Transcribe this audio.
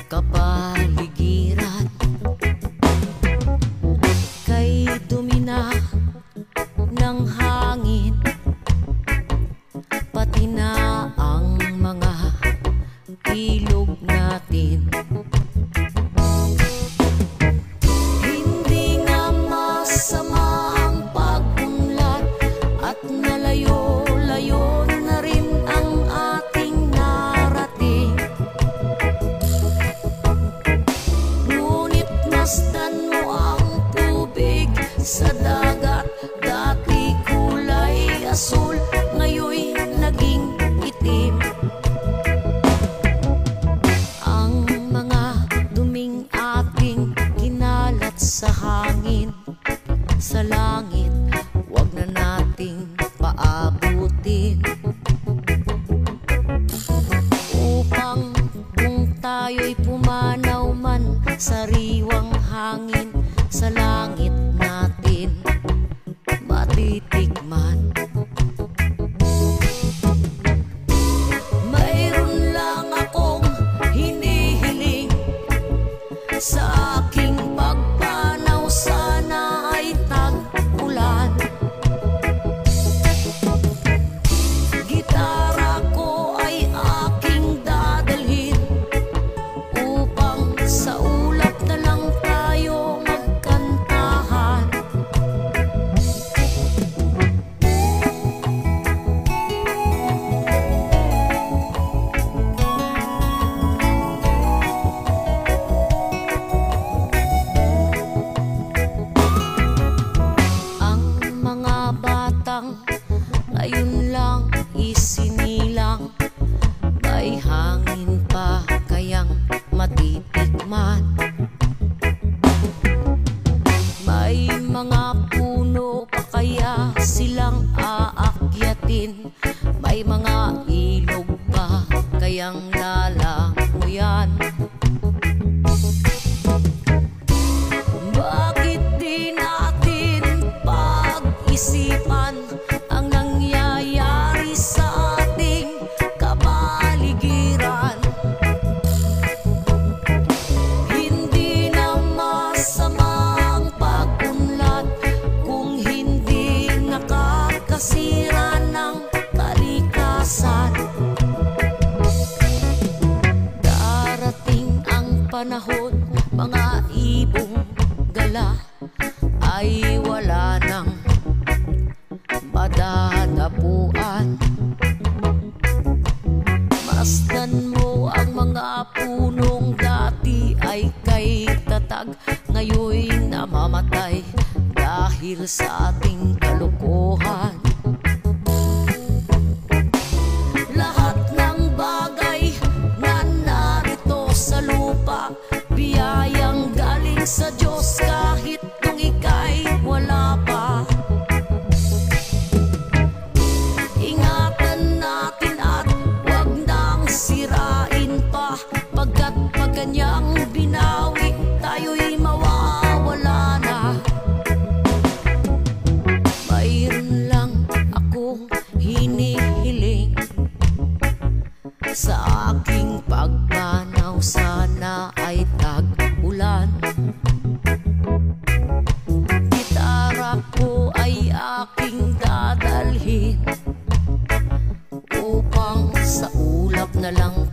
kapaligiran. Kay dumi na ng hangin, pati na ang mga ilog natin. Hindi nga masama ang pag-unlad at nalayo-layo na rin ang ating narating. Ngunit masdan mo ang tubig sa dagat, dati kulay asul, ngayoy naging itim. Ang mga duming ating kinalat sa hangin, sa langit, wag na nating paabutin. Upang kung tayo'y pumanaw man, sariwang hangin sa langit natin matitikman. Mayroon lang akong hinihiling sa aking pagpanaw, sana ay tag-ulan. Gitara ko ay aking dadalhin upang sa ulap na lang tayo magkantahan. Ang mga batang ngayon lang isinilang, may hangin pa kayang matitikman. May mga puno pa kaya silang aakyatin, may mga ilog pa kayang lalangoyan. Bakit di natin pag-isipan ang nangyayari sa ating kapaligiran? Hindi na masama ang pag-unlad kung hindi nakakasira ng kalikasan. Darating ang panahon, mga ibong gala ay wala nang madadapuan. Masdan mo ang mga punong dati ay kay tatag, ngayoy namamatay dahil sa ating kalokohan. Lahat ng bagay na narito sa lupa, biyayang galing sa Diyos kahit nung ika'y wala pa. Ingatan natin at wag nang sirain pa, pagkat pag kanyang binawi, tayo'y mawawala na. Mayroon lang akong hinihiling sa aking pagpanaw, sana ay tag-ulan. Gitara ko ay aking dadalhin upang sa ulap na lang